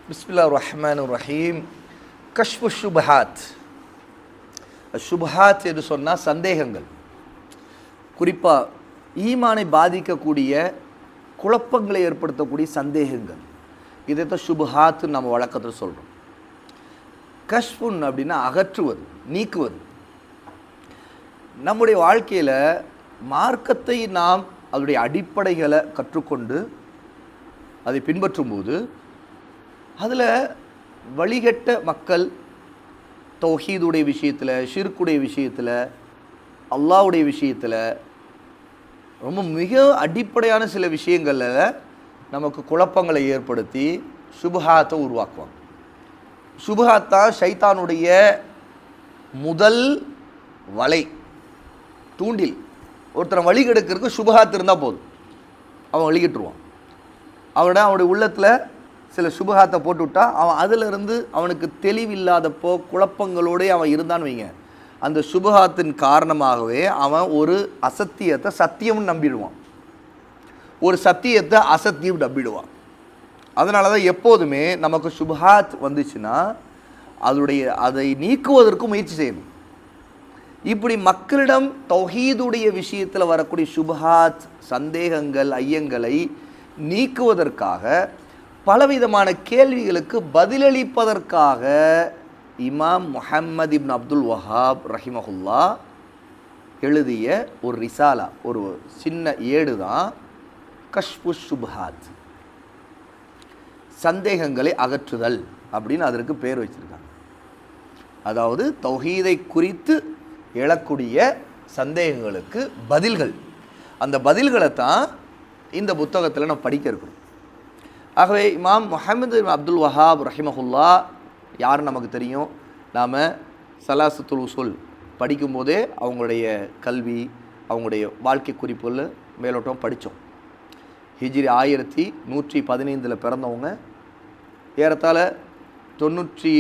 பிஸ்மில்லாஹிர் ரஹ்மானிர் ரஹீம். கஷ்ஃபு ஷுபஹாத். ஷுபஹாத் என்று சொன்னால் சந்தேகங்கள், குறிப்பாக ஈமானை பாதிக்கக்கூடிய குழப்பங்களை ஏற்படுத்தக்கூடிய சந்தேகங்கள், இதைத்தான் ஷுபஹாத்து நம்ம வழக்கத்தில் சொல்கிறோம். கஷ்ஃபுன் அப்படின்னா அகற்றுவது, நீக்குவது. நம்முடைய வாழ்க்கையில் மார்க்கத்தை நாம் அதனுடைய அடிப்படைகளை கற்றுக்கொண்டு அதை பின்பற்றும்போது அதில் வழிகட்ட மக்கள் தௌஹீதுடைய விஷயத்தில், ஷிர்க்குடைய விஷயத்தில், அல்லாஹ்வுடைய விஷயத்தில் ரொம்ப மிக அடிப்படையான சில விஷயங்களில் நமக்கு குழப்பங்களை ஏற்படுத்தி சுபஹாத்தை உருவாக்குவாங்க. சுபஹாத் தான் ஷைத்தானுடைய முதல் வலை, தூண்டில். ஒருத்தரை வழி கெடுக்கிறதுக்கு சுபஹாத் இருந்தால் போதும், அவன் வழிகிட்டுருவான். அவனுடைய உள்ளத்தில் சில சுபஹாத்தை போட்டு விட்டா அவன் அதிலிருந்து அவனுக்கு தெளிவில்லாதப்போ குழப்பங்களோடு அவன் இருந்தான்னு வைங்க, அந்த சுபஹாத்தின் காரணமாகவே அவன் ஒரு அசத்தியத்தை சத்தியம்னு நம்பிடுவான், ஒரு சத்தியத்தை அசத்தியம் நம்பிடுவான். அதனால தான் எப்போதுமே நமக்கு சுபஹாத் வந்துச்சுன்னா அதை நீக்குவதற்கு முயற்சி செய்யணும். இப்படி மக்களிடம் தௌஹீதுடைய விஷயத்தில் வரக்கூடிய சுபஹாத், சந்தேகங்கள், ஐயங்களை நீக்குவதற்காக பலவிதமான கேள்விகளுக்கு பதிலளிப்பதற்காக இமாம் முஹம்மது இப்னு அப்துல் வஹாப் ரஹிமஹுல்லா எழுதிய ஒரு ரிசாலா, ஒரு சின்ன ஏடு தான் கஷ்ஃபு ஷுபஹாத், சந்தேகங்களை அகற்றுதல் அப்படின்னு அதற்கு பேர் வச்சிருக்காங்க. அதாவது தௌஹீதை குறித்து எழக்கூடிய சந்தேகங்களுக்கு பதில்கள். அந்த பதில்களை தான் இந்த புத்தகத்தில் நம்ம படிக்க இருக்கிறோம். ஆகவே இமாம் முஹம்மது அப்துல் வஹாப் ரஹிமஹுல்லா யார் நமக்கு தெரியும். நாம் சலாசத்துல் உசூல் படிக்கும்போதே அவங்களுடைய கல்வி, அவங்களுடைய வாழ்க்கை குறிப்புகள் மேலோட்டம் படித்தோம். ஹிஜ்ரி 1115 பிறந்தவங்க, ஏறத்தாழ 90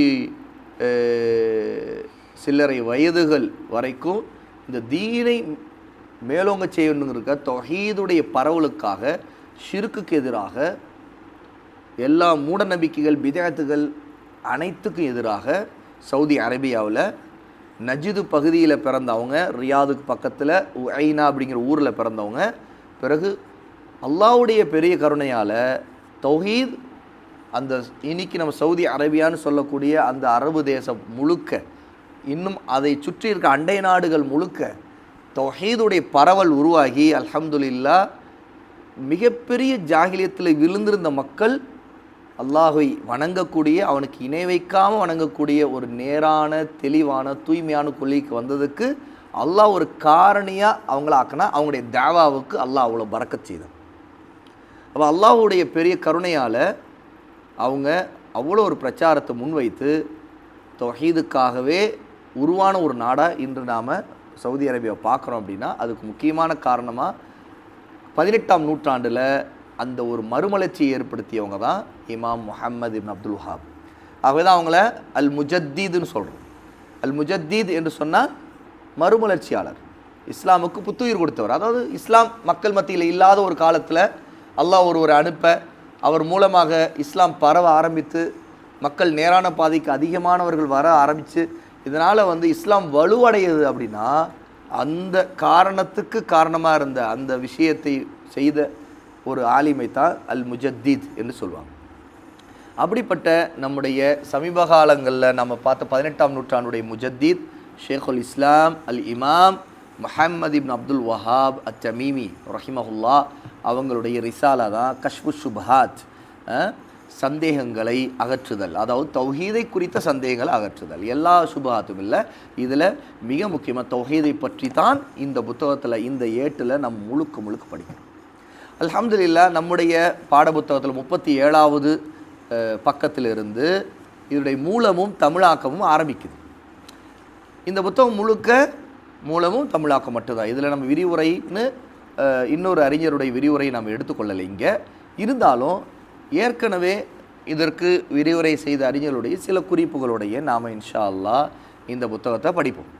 சில்லறை வயதுகள் வரைக்கும் இந்த தீனை மேலோங்க செய்யணுங்கிற தௌஹீதுடைய பரவலுக்காக, ஷிர்க்குக்கு எதிராக, எல்லா மூட நம்பிக்கைகள், பிதஅத்துகள் அனைத்துக்கும் எதிராக சவுதி அரேபியாவில் நஜ்து பகுதியில் பிறந்தவங்க, ரியாதுக்கு பக்கத்தில் உஐனா அப்படிங்கிற ஊரில் பிறந்தவங்க. பிறகு அல்லாஹ்வுடைய பெரிய கருணையால் தௌஹீத் அந்த இன்னைக்கு நம்ம சவுதி அரேபியான்னு சொல்லக்கூடிய அந்த அரபு தேசம் முழுக்க, இன்னும் அதை சுற்றி இருக்க அண்டை நாடுகள் முழுக்க தௌஹீதுடைய பரவல் உருவாகி அல்ஹம்துலில்லாஹ் மிகப்பெரிய ஜாகிலியத்தில் விழுந்திருந்த மக்கள் அல்லாஹை வணங்கக்கூடிய, அவனுக்கு இணை வைக்காமல் வணங்கக்கூடிய ஒரு நேரான, தெளிவான, தூய்மையான கொள்கைக்கு வந்ததுக்கு அல்லாஹ் ஒரு காரணியாக அவங்கள ஆக்கினா, அவங்களுடைய தாவாவுக்கு அல்லாஹ் அவ்வளோ பரக்கத் செய்தான். அப்போ அல்லாஹுடைய பெரிய கருணையால் அவங்க அவ்வளோ ஒரு பிரச்சாரத்தை முன்வைத்து தௌஹீதுக்காகவே உருவான ஒரு நாடாக இன்று நாம் சவுதி அரேபியாவை பார்க்குறோம். அப்படின்னா அதுக்கு முக்கியமான காரணமாக 18ஆம் நூற்றாண்டில் அந்த ஒரு மறுமலர்ச்சியை ஏற்படுத்தியவங்க தான் இமாம் முஹம்மது இப்னு அப்துல் வஹாப். ஆகவே தான் அவங்கள அல் முஜத்தீதுன்னு சொல்கிறோம். அல் முஜத்தீத் என்று சொன்னால் மறுமலர்ச்சியாளர், இஸ்லாமுக்கு புத்துயிர் கொடுத்தவர். அதாவது இஸ்லாம் மக்கள் மத்தியில் இல்லாத ஒரு காலத்தில் அல்லாஹ் ஒருவரை அனுப்ப, அவர் மூலமாக இஸ்லாம் பரவ ஆரம்பித்து மக்கள் நேரான பாதைக்கு அதிகமானவர்கள் வர ஆரம்பித்து இதனால் இஸ்லாம் வலுவடையுது. அப்படின்னா அந்த காரணத்துக்கு காரணமாக இருந்த அந்த விஷயத்தை செய்த ஒரு ஆலிமை தான் அல் முஜத்தீத் என்று சொல்லுவாங்க. அப்படிப்பட்ட நம்முடைய சமீப காலங்களில் நம்ம பார்த்த 18ஆம் நூற்றாண்டுடைய முஜத்தீத் ஷேகுல் இஸ்லாம் அல் இமாம் முஹம்மது இப்னு அப்துல் வஹாப் அத்தமீமி ரஹிமஹுல்லா அவங்களுடைய ரிசாலா தான் கஷ்ஃபு ஷுபஹாத், சந்தேகங்களை அகற்றுதல். அதாவது தௌஹீதை குறித்த சந்தேகங்களை அகற்றுதல். எல்லா சுபஹாத்தும் இல்லை, இதில் மிக முக்கியமாக தௌஹீதை பற்றி தான் இந்த புத்தகத்தில், இந்த ஏட்டில் நம்ம முழுக்க படிக்கணும். அல்ஹம்துலில்லாஹ் நம்முடைய பாடப்புத்தகத்தில் 37வது பக்கத்திலிருந்து இதனுடைய மூலமும் தமிழாக்கமும் ஆரம்பிக்குது. இந்த புத்தகம் முழுக்க மூலமும் தமிழாக்கம் மட்டும்தான். இதில் நம்ம விரிவுரைன்னு இன்னொரு அறிஞருடைய விரிவுரையை நம்ம எடுத்துக்கொள்ளலை இங்கே. இருந்தாலும் ஏற்கனவே இதற்கு விரிவுரை செய்த அறிஞர்களுடைய சில குறிப்புகளுடைய நாம் இன்ஷா அல்லாஹ் இந்த புத்தகத்தை படிப்போம்.